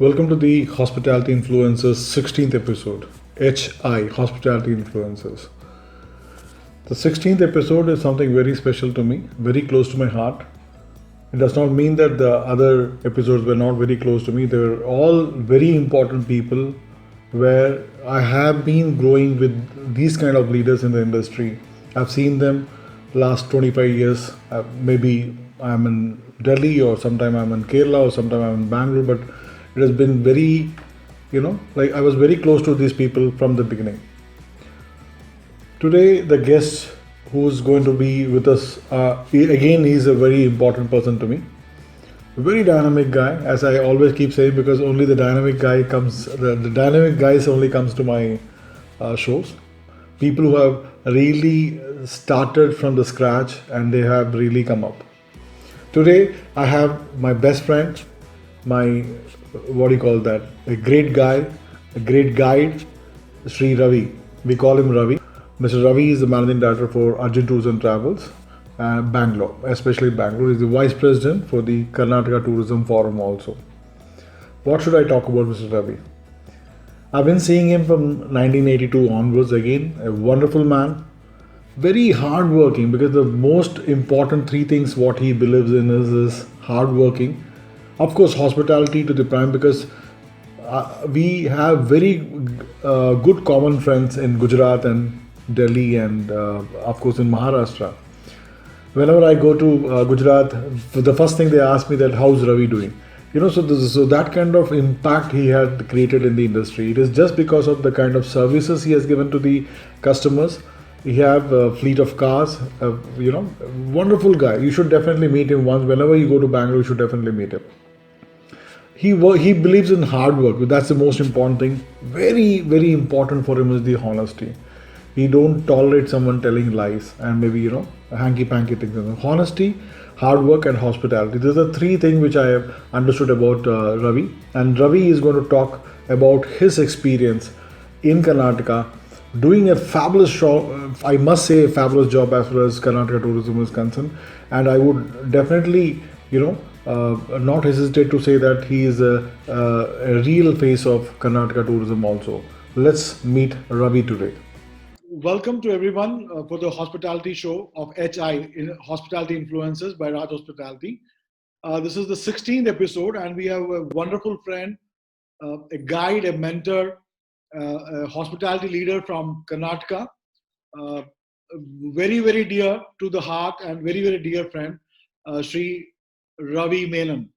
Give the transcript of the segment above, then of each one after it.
Welcome to the Hospitality Influencers 16th episode. HI Hospitality Influencers. The 16th episode is something very special to me, very close to my heart. It does not mean that the other episodes were not very close to me. They were all very important people where I have been growing with these kind of leaders in the industry. I've seen them last 25 years. Maybe I'm in Delhi or sometime I'm in Kerala or sometime I'm in Bangalore, but it has been very, like I was very close to these people from the beginning. Today, the guest who's going to be with us, he's a very important person to me. Very dynamic guy, as I always keep saying, because only the dynamic dynamic guys only comes to my shows. People who have really started from the scratch and they have really come up. Today, I have my best friend, my a great guy, a great guide, Sri Ravi. We call him Ravi. Mr. Ravi is the managing director for Arjun Tours and Travels, Bangalore, especially Bangalore. He's the vice president for the Karnataka Tourism Forum also. What should I talk about, Mr. Ravi? I've been seeing him from 1982 onwards again, a wonderful man, very hardworking, because the most important three things what he believes in is hardworking. Of course, hospitality to the prime, because we have very good common friends in Gujarat and Delhi and of course in Maharashtra. Whenever I go to Gujarat, the first thing they ask me that how's Ravi doing? So that kind of impact he had created in the industry. It is just because of the kind of services he has given to the customers. He have a fleet of cars, wonderful guy. You should definitely meet him once. Whenever you go to Bangalore, you should definitely meet him. He believes in hard work. That's the most important thing. Very, very important for him is the honesty. He don't tolerate someone telling lies and maybe, hanky-panky things. Honesty, hard work and hospitality. These are three things which I have understood about Ravi. And Ravi is going to talk about his experience in Karnataka, doing a fabulous job. I must say a fabulous job as far as Karnataka tourism is concerned. And I would definitely, not hesitate to say that he is a real face of Karnataka tourism also. Let's meet Ravi today. Welcome to everyone for the hospitality show of HI, Hospitality Influencers by Raj Hospitality. This is the 16th episode and we have a wonderful friend, a guide, a mentor, a hospitality leader from Karnataka, very, very dear to the heart and very, very dear friend, Sri Ravi Menon,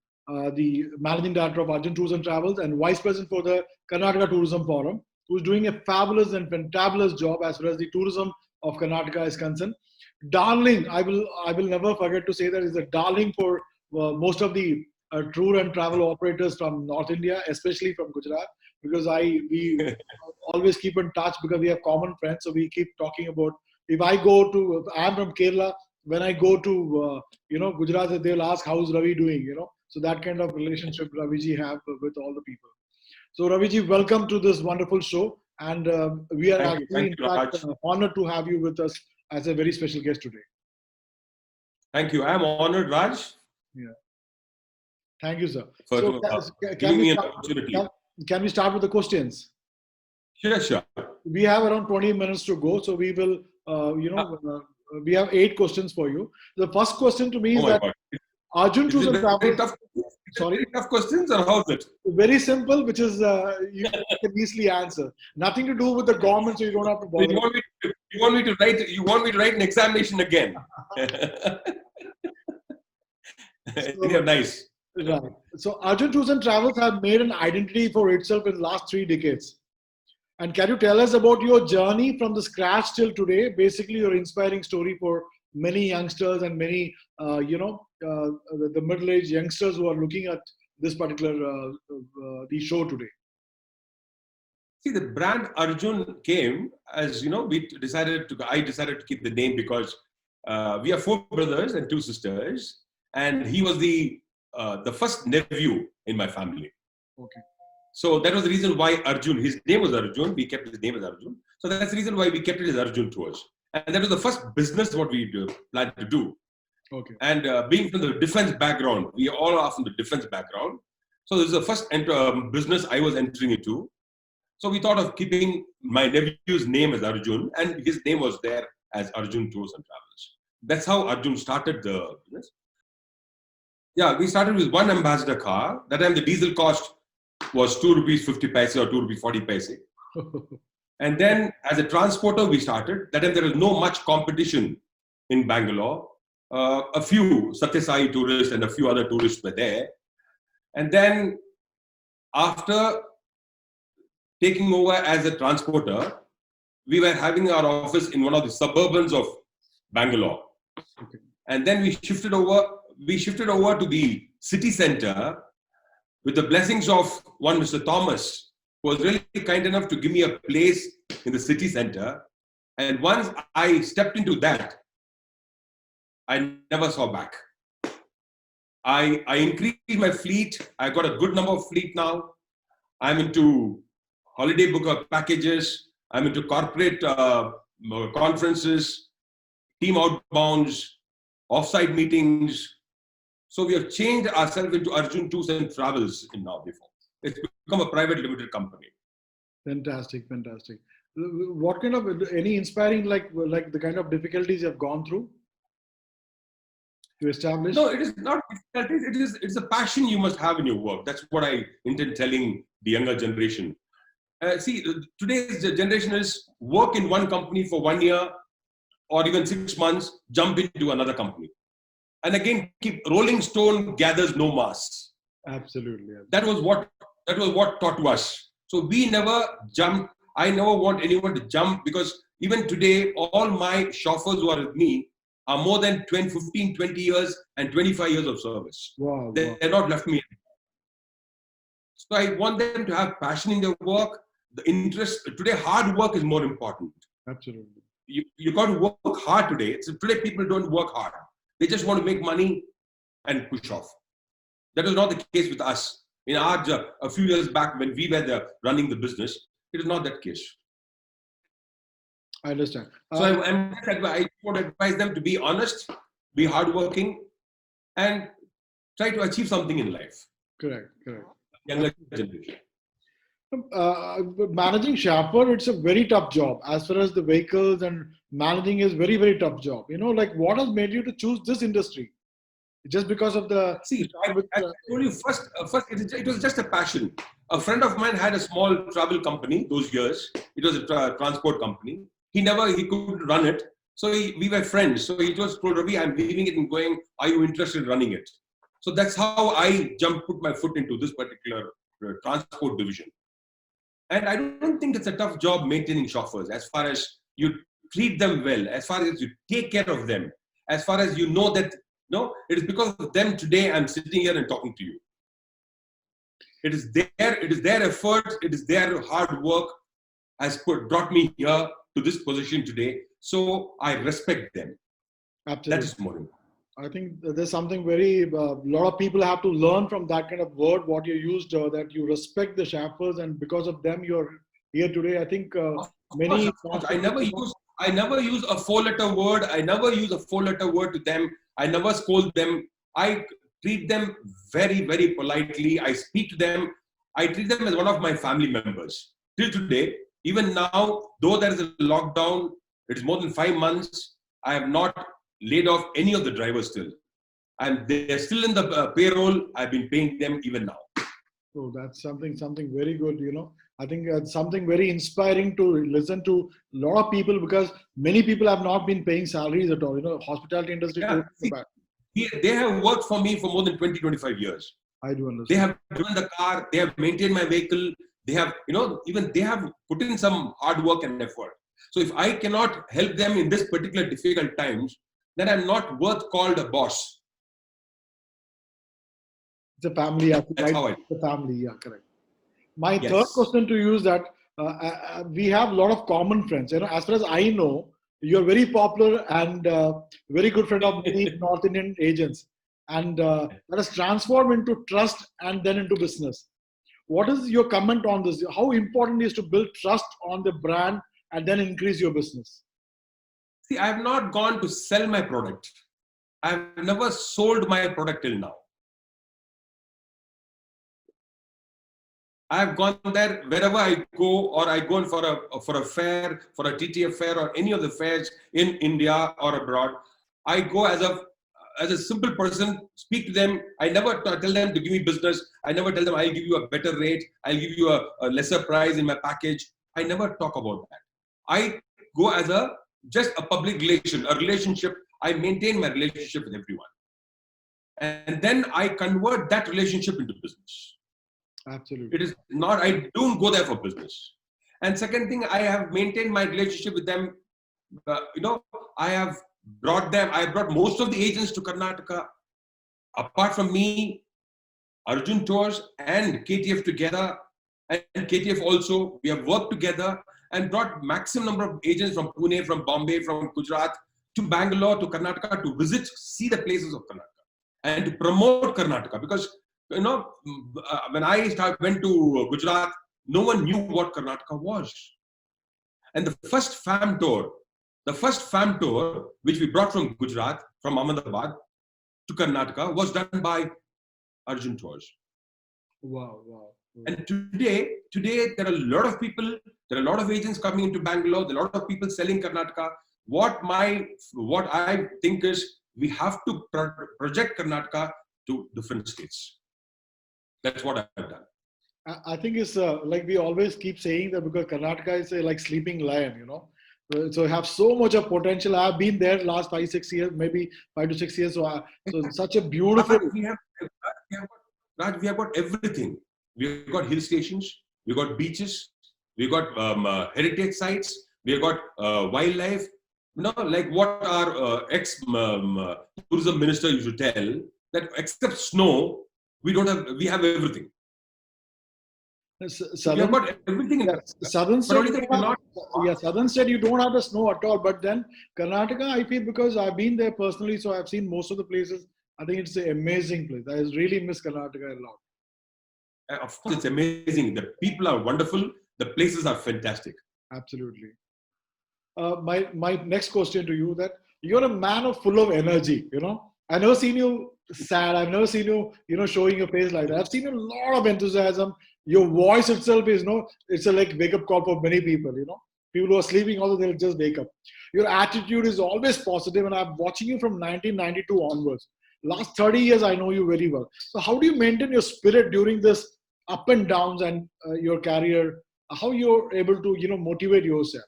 the managing director of Arjun Tours and Travels and vice president for the Karnataka Tourism Forum, who's doing a fabulous and fantabulous job as far as the tourism of Karnataka is concerned. Darling, I will never forget to say that is a darling for most of the tour and travel operators from North India, especially from Gujarat, because we always keep in touch because we have common friends. So we keep talking about, I'm from Kerala, when I go to, Gujarat, they'll ask, how's Ravi doing, So that kind of relationship Raviji have with all the people. So Raviji, welcome to this wonderful show. And we are actually honored to have you with us as a very special guest today. Thank you. I'm honored, Raj. Yeah. Thank you, sir. For giving me an opportunity. Can we start with the questions? Sure. We have around 20 minutes to go. So we will, we have 8 questions for you. The first question to me is that Arjun Tours and Travels. Sorry, tough questions or how's it? Very simple, which is you can easily answer. Nothing to do with the government, so you don't have to bother. You want me to write an examination again? Nice. Right. So Arjun Tours and Travels have made an identity for itself in the last 3 decades. And can you tell us about your journey from the scratch till today? Basically, your inspiring story for many youngsters and many, the middle-aged youngsters who are looking at this particular the show today. See, the brand Arjun came as I decided to keep the name because we are 4 brothers and 2 sisters, and he was the first nephew in my family. Okay. So that was the reason why Arjun, his name was Arjun, we kept his name as Arjun. So that's the reason why we kept it as Arjun Tours. And that was the first business what we planned to do. Okay. And being from the defense background, we all are from the defense background. So this is the first business I was entering into. So we thought of keeping my nephew's name as Arjun, and his name was there as Arjun Tours and Travels. That's how Arjun started the business. Yeah, we started with one ambassador car. That time the diesel cost was 2 rupees 50 paise or 2 rupees 40 paise. And then as a transporter, we started. That time there was no much competition in Bangalore. A few Satyasai tourists and a few other tourists were there. And then after taking over as a transporter, we were having our office in one of the suburbans of Bangalore. Okay. And then we shifted over to the city center with the blessings of one Mr. Thomas, who was really kind enough to give me a place in the city center. And once I stepped into that, I never saw back. I increased my fleet. I got a good number of fleet now. I'm into holiday booker packages. I'm into corporate conferences, team outbounds, offsite meetings. So we have changed ourselves into Arjun Tours and Travels in now before. It's become a private limited company. Fantastic, fantastic. What kind of, any inspiring, like the kind of difficulties you have gone through to establish? No, it is not difficulties. It's a passion you must have in your work. That's what I intend telling the younger generation. See, today's generation is work in one company for 1 year or even 6 months, jump into another company. And again, keep rolling stone gathers no mass. Absolutely. That was what taught to us. So we never jumped. I never want anyone to jump, because even today, all my chauffeurs who are with me are more than 15, 20 years and 25 years of service. Wow. They're not left me. So I want them to have passion in their work, the interest. Today, hard work is more important. Absolutely. You got to work hard today. Today, people don't work hard. They just want to make money and push off. That was not the case with us. In our a few years back, when we were running the business, it is not that case. I understand. So I would advise them to be honest, be hardworking, and try to achieve something in life. Correct. Younger generation. Managing Sharper, it's a very tough job. As far as the vehicles and managing is very, very tough job. Like what has made you to choose this industry? Just because of the... See, I told you first it was just a passion. A friend of mine had a small travel company those years. It was a transport company. He couldn't run it. So we were friends. So he just told Ravi, I'm leaving it and going, are you interested in running it? So that's how I put my foot into this particular transport division. And I don't think it's a tough job maintaining chauffeurs, as far as you treat them well, as far as you take care of them, as far as you know that, no, it is because of them today I'm sitting here and talking to you. It is their effort, it is their hard work has brought me here to this position today. So I respect them. Absolutely. That is more important. I think there's something very, a lot of people have to learn from that kind of word, what you used, that you respect the Sharpers, and because of them, you're here today. I think many... Of course. I never use a 4-letter word. I never use a 4-letter word to them. I never scold them. I treat them very, very politely. I speak to them. I treat them as one of my family members. Till today, even now, though there is a lockdown, it is more than 5 months, I have not laid off any of the drivers still. And they're still in the payroll. I've been paying them even now. So that's something very good, I think it's something very inspiring to listen to a lot of people, because many people have not been paying salaries at all. Hospitality industry. Yeah, they have worked for me for more than 20, 25 years. I do understand. They have driven the car. They have maintained my vehicle. They have, even they have put in some hard work and effort. So if I cannot help them in this particular difficult times, then I'm not worth called a boss. It's a family. That's how I do. The family, yeah, correct. My third question to you is that we have a lot of common friends. As far as I know, you're very popular and very good friend of many North Indian agents. And that has transformed into trust and then into business. What is your comment on this? How important is to build trust on the brand and then increase your business? See, I have not gone to sell my product. I have never sold my product till now. I've gone there wherever I go, or I go in for a fair, for a TTF fair, or any of the fairs in India or abroad. I go as a simple person, speak to them. I never tell them to give me business. I never tell them I'll give you a better rate. I'll give you a lesser price in my package. I never talk about that. I go as just a public relation, a relationship. I maintain my relationship with everyone. And then I convert that relationship into business. Absolutely. It is not, I don't go there for business. And second thing, I have maintained my relationship with them. I brought most of the agents to Karnataka. Apart from me, Arjun Tours and KTF together, and KTF also, we have worked together and brought maximum number of agents from Pune, from Bombay, from Gujarat to Bangalore, to Karnataka to visit, see the places of Karnataka and to promote Karnataka. Because, when I went to Gujarat, no one knew what Karnataka was. And the first farm tour, which we brought from Gujarat, from Ahmedabad to Karnataka, was done by Arjun Tours. Wow. And today there are a lot of people, there are a lot of agents coming into Bangalore, there are a lot of people selling Karnataka. What I think is we have to project Karnataka to different states. That's what I've done. I think it's like we always keep saying that because Karnataka is like sleeping lion, So have so much of potential. I've been there last 5-6 years, maybe 5 to 6 years. So such a beautiful. We have got everything. We've got hill stations. We've got beaches. We've got heritage sites. We've got wildlife. Like what our ex-tourism minister used to tell, that except snow, we have everything. Southern, we have got everything. Southern state, you don't have the snow at all. But then Karnataka, I feel, because I've been there personally, so I've seen most of the places. I think it's an amazing place. I really miss Karnataka a lot. Of course, it's amazing. The people are wonderful. The places are fantastic. Absolutely. My next question to you, that you're a man full of energy, I've never seen you sad. I've never seen you, showing your face like that. I've seen a lot of enthusiasm. Your voice itself is, it's a like wake up call for many people, People who are sleeping, although they'll just wake up. Your attitude is always positive, and I'm watching you from 1992 onwards. Last 30 years, I know you very well. So how do you maintain your spirit during this up and downs and your career? How you're able to, motivate yourself?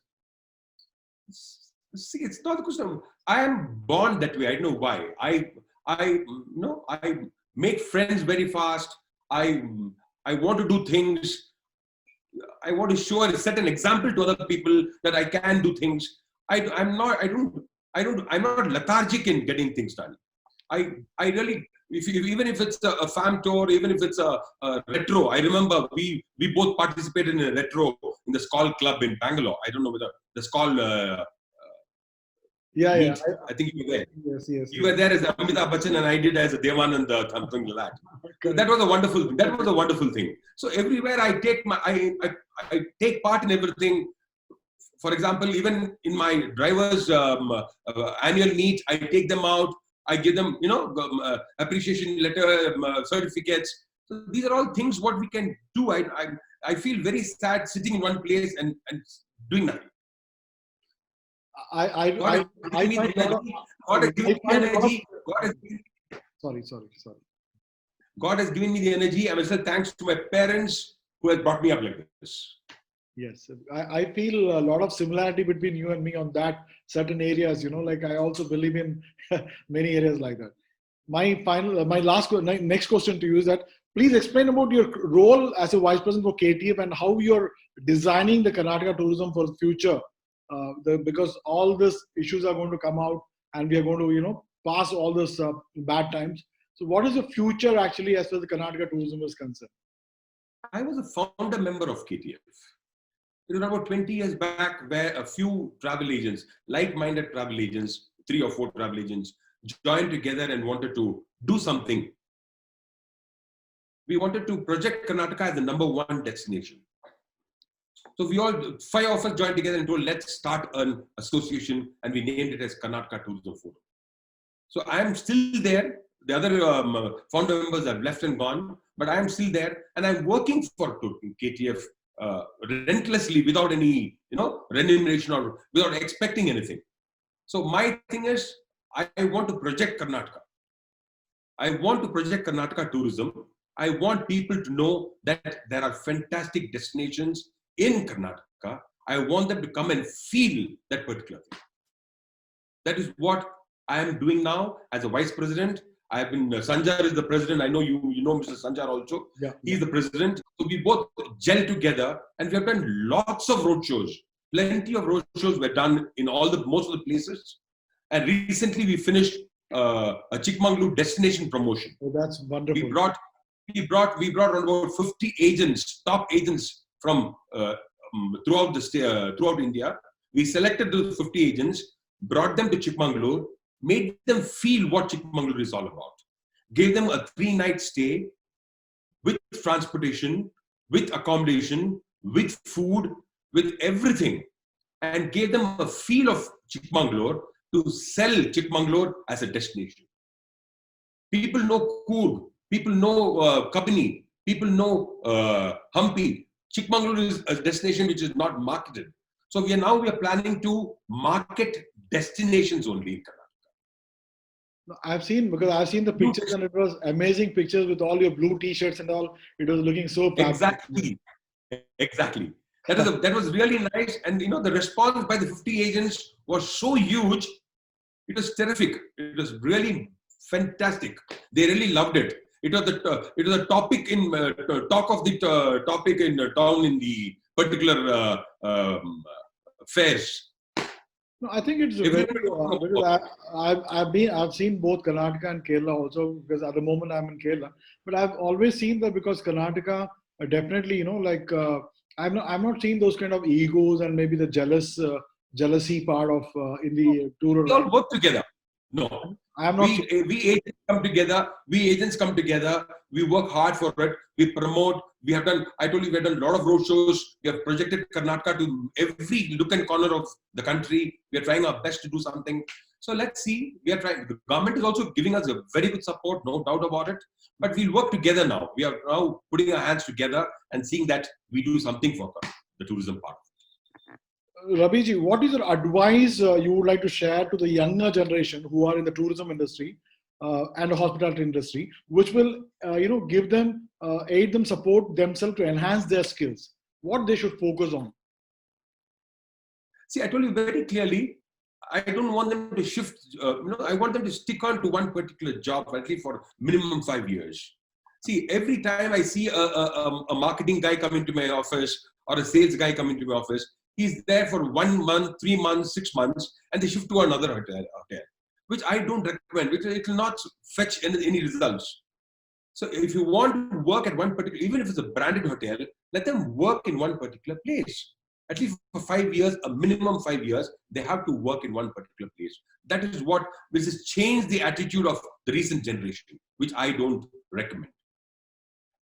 See, it's not the question. I am born that way. I don't know why. I make friends very fast. I want to do things. I want to show and set an example to other people that I can do things. I'm not lethargic in getting things done. I really, even if it's a farm tour, even if it's a retro. I remember we both participated in a retro in the Skull Club in Bangalore. I don't know whether the Skull. Yeah. I think you were there. Yes. You were there as Amitabh Bachchan, and I did as a Devanand, something like that. That was a wonderful thing. So everywhere I take I take part in everything. For example, even in my driver's annual meet, I take them out. I give them, appreciation letter, certificates. So these are all things what we can do. I feel very sad sitting in one place and doing nothing. God has given me the energy. I must say thanks to my parents who have brought me up like this. Yes, I feel a lot of similarity between you and me on that certain areas. Like I also believe in many areas like that. Next question to you is that please explain about your role as a vice president for KTF and how you're designing the Karnataka tourism for the future. Because all these issues are going to come out, and we are going to, pass all this bad times. So, what is the future actually as far as the Karnataka tourism is concerned? I was a founder member of KTF. It was about 20 years back, where a few travel agents, like-minded travel agents, 3 or 4 travel agents, joined together and wanted to do something. We wanted to project Karnataka as the #1 destination. So we all, 5 of us joined together and told, let's start an association, and we named it as Karnataka Tourism Forum. So I am still there. The other founder members have left and gone, but I am still there, and I'm working for KTF relentlessly without any, remuneration or without expecting anything. So my thing is, I want to project Karnataka. I want to project Karnataka tourism. I want people to know that there are fantastic destinations in Karnataka. I want them to come and feel that particular thing. That is what I am doing now as a vice president. I have been, Sanjar is the president. I know you know Mr. Sanjar also. Yeah. He's the president. So we both gel together, and we have done lots of roadshows. Plenty of roadshows were done in most of the places. And recently we finished a Chikmagalur destination promotion. Oh, that's wonderful. We brought around about 50 agents, top agents from throughout India. We selected those 50 agents, brought them to Chikmagalur, made them feel what Chikmagalur is all about. Gave them a 3-night stay with transportation, with accommodation, with food, with everything, and gave them a feel of Chikmagalur to sell Chikmagalur as a destination. People know Coorg, people know Kabini, people know Hampi. Chikmagalur is a destination which is not marketed. So we are planning to market destinations only in Karnataka. I've seen the pictures, and it was amazing pictures with all your blue t-shirts and all. It was looking so Exactly. That was really nice, and the response by the 50 agents was so huge. It was terrific. It was really fantastic. They really loved it. It was the topic in talk of the topic in town in the particular fairs. No, I think it's very, because I've seen both Karnataka and Kerala also, because at the moment I'm in Kerala, but I've always seen that because Karnataka definitely, I've not seen those kind of egos and maybe the jealousy part of in the tour. We all work together. No, we agents come together. We work hard for it. We promote. I told you, we have done a lot of roadshows. We have projected Karnataka to every nook and corner of the country. We are trying our best to do something. So let's see. We are trying. The government is also giving us a very good support, no doubt about it. But we'll work together now. We are now putting our hands together and seeing that we do something for the tourism part. Ravi, what is your advice you would like to share to the younger generation who are in the tourism industry and the hospitality industry, which will give them, aid them, support themselves to enhance their skills? What they should focus on? See, I told you very clearly, I don't want them to shift. I want them to stick on to one particular job, at least for minimum 5 years. See, every time I see a marketing guy come into my office or a sales guy come into my office, he's there for 1 month, 3 months, 6 months, and they shift to another hotel, which I don't recommend. It will not fetch any results. So if you want to work at one particular, even if it's a branded hotel, let them work in one particular place. At least for 5 years, a minimum 5 years, they have to work in one particular place. That is what will change the attitude of the recent generation, which I don't recommend.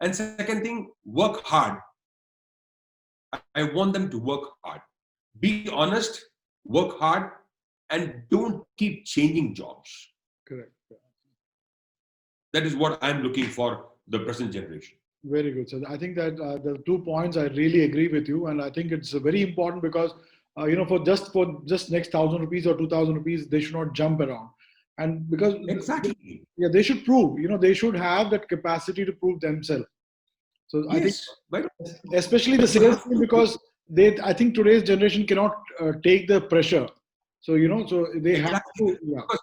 And second thing, work hard. I want them to work hard. Be honest, work hard, and don't keep changing jobs. Correct. That is what I'm looking for the present generation. Very good. So I think that the 2 points I really agree with you, and I think it's very important because for just next 1,000 rupees or 2,000 rupees, they should not jump around, and because exactly, they should prove. They should have that capacity to prove themselves. So I think, especially the sales team, because I think today's generation cannot take the pressure. So so they have to. Yeah. Because,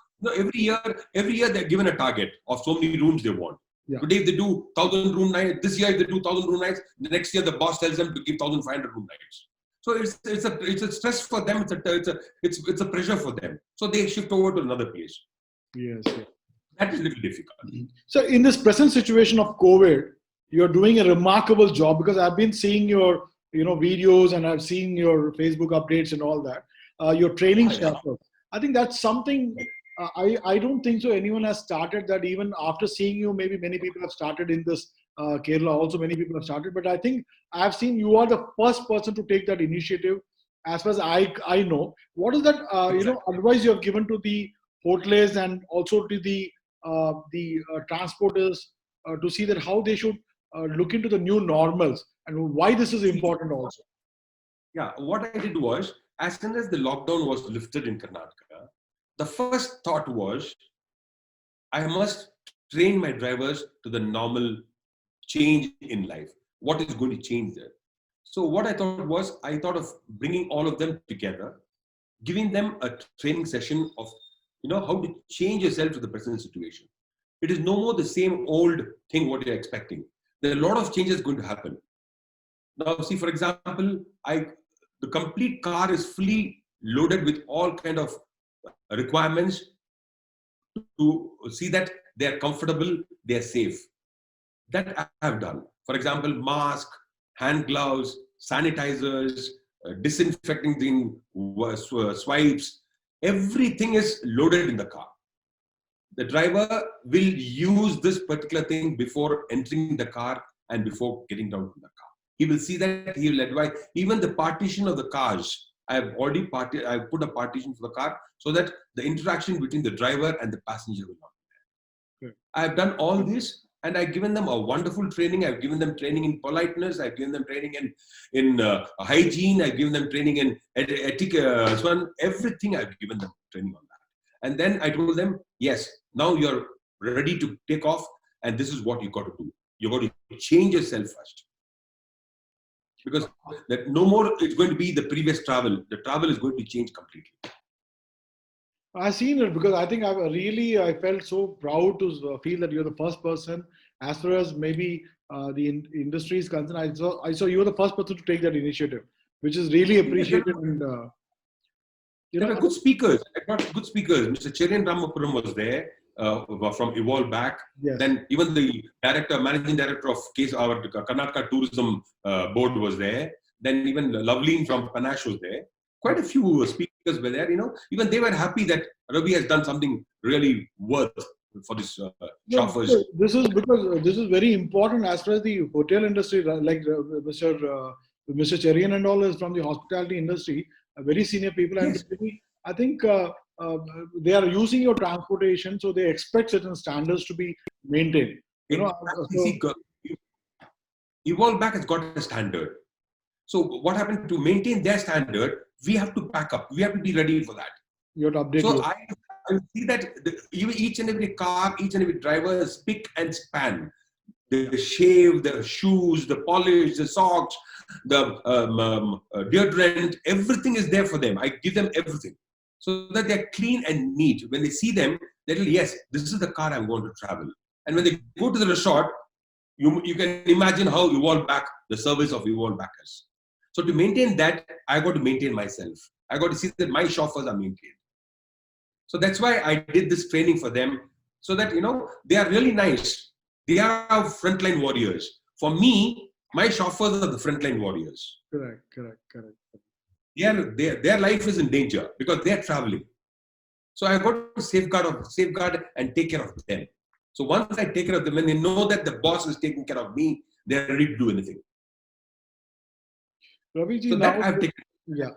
every year they're given a target of so many rooms they want. Yeah. Today if they do 1,000 room nights, this year if they do 1,000 room nights, the next year the boss tells them to give 1,500 room nights. So it's a stress for them. It's a pressure for them. So they shift over to another place. Yes. That is a little difficult. So in this present situation of COVID, you're doing a remarkable job, because I've been seeing your videos, and I've seen your Facebook updates and all that. Your training stuff. I think that's something. I don't think so anyone has started that. Even after seeing you, maybe many people have started in this Kerala. Also, many people have started. But I think I've seen you are the first person to take that initiative. As far as I know, what is that advice you have given to the hoteliers and also to the the transporters to see that how they should look into the new normals and why this is important also? Yeah, what I did was, as soon as the lockdown was lifted in Karnataka, the first thought was, I must train my drivers to the normal change in life. What is going to change there? So what I thought was, I thought of bringing all of them together, giving them a training session of, how to change yourself to the present situation. It is no more the same old thing what you're expecting. There are a lot of changes going to happen. Now, see, for example, the complete car is fully loaded with all kind of requirements to see that they are comfortable, they are safe. That I have done. For example, mask, hand gloves, sanitizers, disinfecting thing, swipes, everything is loaded in the car. The driver will use this particular thing before entering the car and before getting down from the car. He will see that, he will advise. Even the partition of the cars, I have already put a partition for the car so that the interaction between the driver and the passenger will not be there. Okay. I have done all this. And I've given them a wonderful training. I've given them training in politeness. I've given them training in hygiene. I've given them training in etiquette. Everything I've given them training on that. And then I told them, yes, now you're ready to take off. And this is what you got to do. You got to change yourself first. Because that no more it's going to be the previous travel. The travel is going to change completely. I've seen it because I think I felt so proud to feel that you're the first person, as far as maybe the industry is concerned. I saw you were the first person to take that initiative, which is really appreciated. And there are good speakers. I got good speakers. Mr. Cherian Ramapuram was there from Evolve Back. Yes. Then even the managing director of our Karnataka Tourism Board was there. Then even Loveleen from Panache was there. Quite a few speakers were there, even they were happy that Ravi has done something really worth for this chauffeurs. This is because this is very important as far as the hotel industry, like Mr. Cherian and all is from the hospitality industry, very senior people. And yes. I think they are using your transportation, so they expect certain standards to be maintained. Evolve Back has got a standard. So what happened to maintain their standard? We have to pack up. We have to be ready for that. You have to update. So I see that each and every car, each and every driver is pick and span. The shave, the shoes, the polish, the socks, the deodorant, everything is there for them. I give them everything. So that they're clean and neat. When they see them, they will, yes, this is the car I'm going to travel. And when they go to the resort, you can imagine how Evolve Back, the service of Evolve Back is. So to maintain that, I got to maintain myself. I got to see that my chauffeurs are maintained. So that's why I did this training for them, so that, they are really nice. They are our frontline warriors. For me, my chauffeurs are the frontline warriors. Correct. Their life is in danger because they are traveling. So I got to safeguard and take care of them. So once I take care of them and they know that the boss is taking care of me, they're ready to do anything. Ravi ji, so now, that I've taken. Yeah,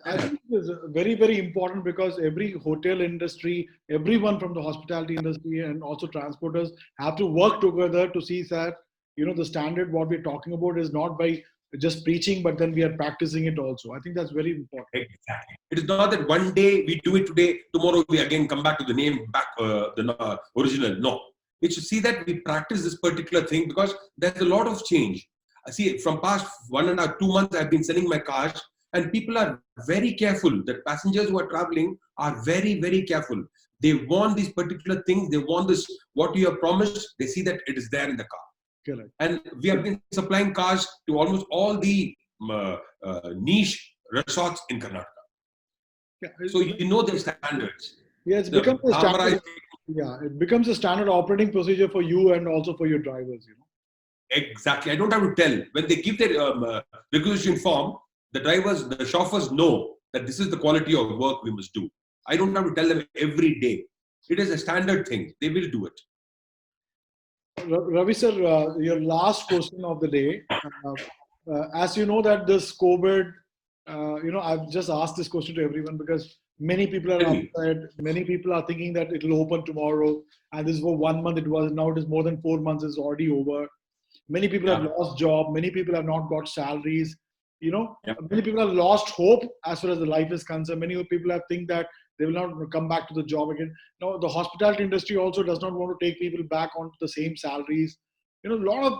I think it's very, very important because every hotel industry, everyone from the hospitality industry and also transporters have to work together to see that, the standard what we're talking about is not by just preaching, but then we are practicing it also. I think that's very important. Exactly. It is not that one day we do it today, tomorrow we again come back to the name, the original. No. We should see that we practice this particular thing because there's a lot of change. I see from past 1.5 2 months, I've been selling my cars and people are very careful. The passengers who are traveling are very, very careful. They want these particular things. They want this, what you have promised. They see that it is there in the car. Correct. And we have been supplying cars to almost all the niche resorts in Karnataka. Yeah, so the standards. Yeah, it becomes a standard. Yeah, it becomes a standard operating procedure for you and also for your drivers. Exactly. I don't have to tell. When they give their requisition form, the chauffeurs know that this is the quality of work we must do. I don't have to tell them every day. It is a standard thing. They will do it. Ravi sir, your last question of the day. As you know that this COVID, I've just asked this question to everyone because Many people are Tell me. upset. Many people are thinking that it will open tomorrow. And this is for 1 month. It was, now it is more than 4 months. It's already over. Many people have Yeah. lost job. Many people have not got salaries. Yeah. Many people have lost hope as far as the life is concerned. Many people have think that they will not come back to the job again. Now, the hospitality industry also does not want to take people back onto the same salaries. A lot of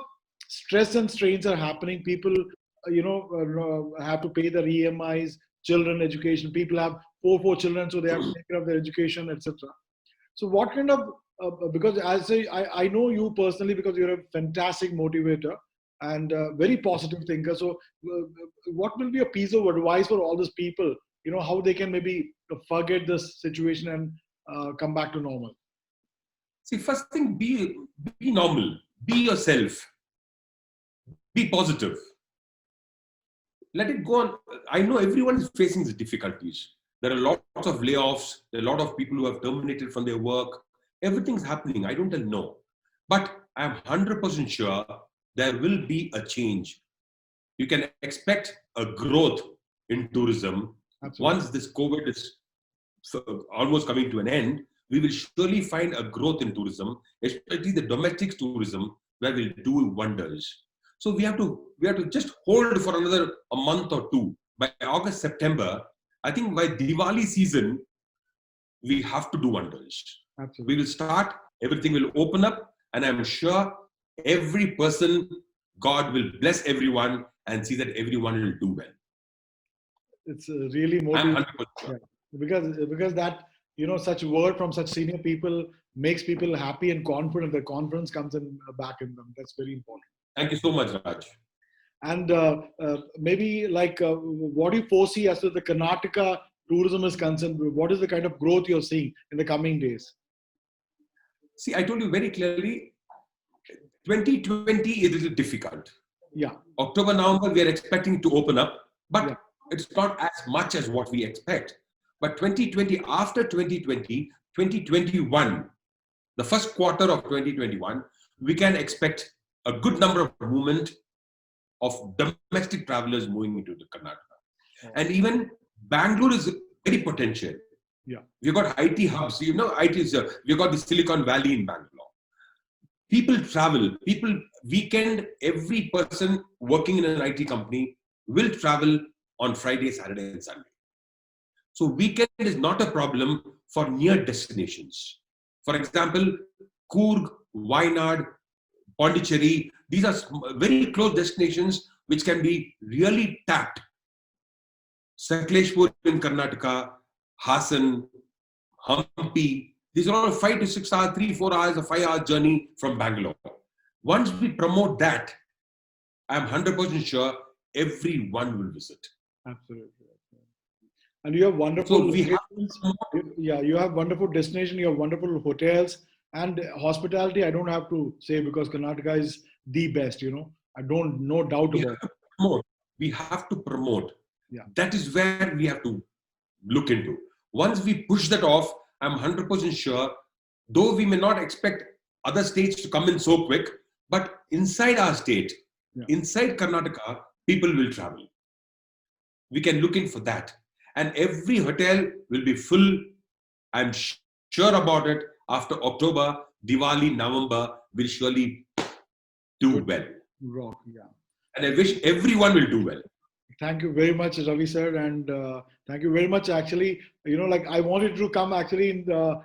stress and strains are happening. People, have to pay their EMIs, children education. People have four children, so they have to take care of their education, etc. So what kind of, because I know you personally because you're a fantastic motivator and very positive thinker. So what will be a piece of advice for all these people, how they can maybe forget this situation and come back to normal? See, first thing, be normal, be yourself, be positive. Let it go on. I know everyone is facing these difficulties. There are lots of layoffs. There are a lot of people who have terminated from their work. Everything's happening. I don't tell no. But I'm 100% sure there will be a change. You can expect a growth in tourism. Absolutely. Once this COVID is almost coming to an end, we will surely find a growth in tourism, especially the domestic tourism, where we'll do wonders. So we have to just hold for another a month or two. By August, September, I think by Diwali season, we have to do wonders. Absolutely. We will start, everything will open up, and I'm sure every person, God will bless everyone and see that everyone will do well. It's really I'm motivating. 100% sure. Yeah. Because that, such word from such senior people makes people happy and confident. The confidence comes back in them. That's very important. Thank you so much, Raj. And maybe what do you foresee as far as the Karnataka tourism is concerned? What is the kind of growth you're seeing in the coming days? See, I told you very clearly, 2020 is a little difficult. Yeah. October, November, we are expecting to open up, but Yeah. it's not as much as what we expect. But 2020, after 2020, 2021, the first quarter of 2021, we can expect a good number of movement of domestic travelers moving into the Karnataka. Oh. And even Bangalore is very potential. Yeah. We've got IT hubs. IT is, we've got the Silicon Valley in Bangalore. People travel. Weekend, every person working in an IT company will travel on Friday, Saturday, and Sunday. So weekend is not a problem for near destinations. For example, Coorg, Wayanad, Pondicherry, these are very close destinations which can be really tapped. Sakleshpur in Karnataka, Hassan, Hampi, these are all 5 to 6 hours, 3-4 hours, a 5-hour journey from Bangalore. Once we promote that, I'm 100% sure everyone will visit. Absolutely. And you have wonderful So we have you have wonderful destination, you have wonderful hotels and hospitality. I don't have to say because Karnataka is the best, I don't, no doubt about it. We have to promote. Yeah. That is where we have to look into. Once we push that off, I'm 100% sure, though we may not expect other states to come in so quick, but inside our state, inside Karnataka, people will travel. We can look in for that. And every hotel will be full. I'm sure about it. After October, Diwali, November will surely do well. Rock, yeah. And I wish everyone will do well. Thank you very much, Ravi sir, and thank you very much. Actually, I wanted to come actually into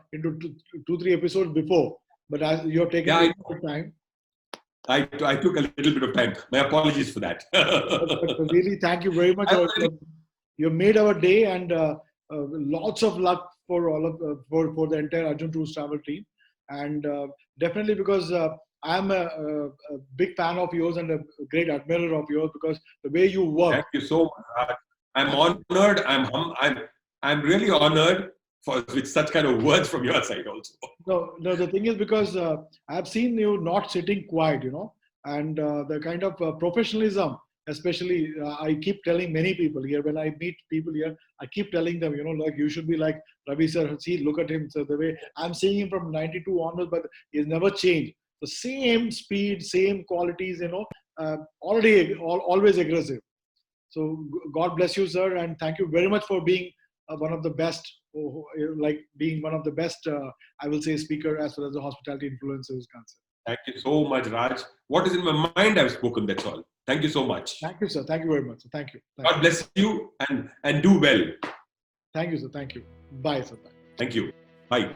2-3 episodes before, but as you're taking time. I took a little bit of time. My apologies for that. But really, thank you very much. You made our day, and lots of luck for all of for the entire Arjun Tours travel team, and definitely because I'm a big fan of yours and a great admirer of yours because the way you work. Thank you so much. I'm honored. I'm really honored with such kind of words from your side also. No, the thing is because I've seen you not sitting quiet, and the kind of professionalism, especially I keep telling many people here, when I meet people here, I keep telling them, you should be like Ravi sir. See, look at him. So the way I'm seeing him from 92 onwards, but he's never changed. The same speed, same qualities, always aggressive. So God bless you, sir. And thank you very much for being one of the best like being one of the best, I will say, speaker as far as the hospitality influencer is concerned. Thank you so much, Raj. What is in my mind, I've spoken. That's all. Thank you so much. Thank you, sir. Thank you very much. Thank you. God bless you and do well. Thank you, sir. Thank you. Bye, sir. Bye. Thank you. Bye.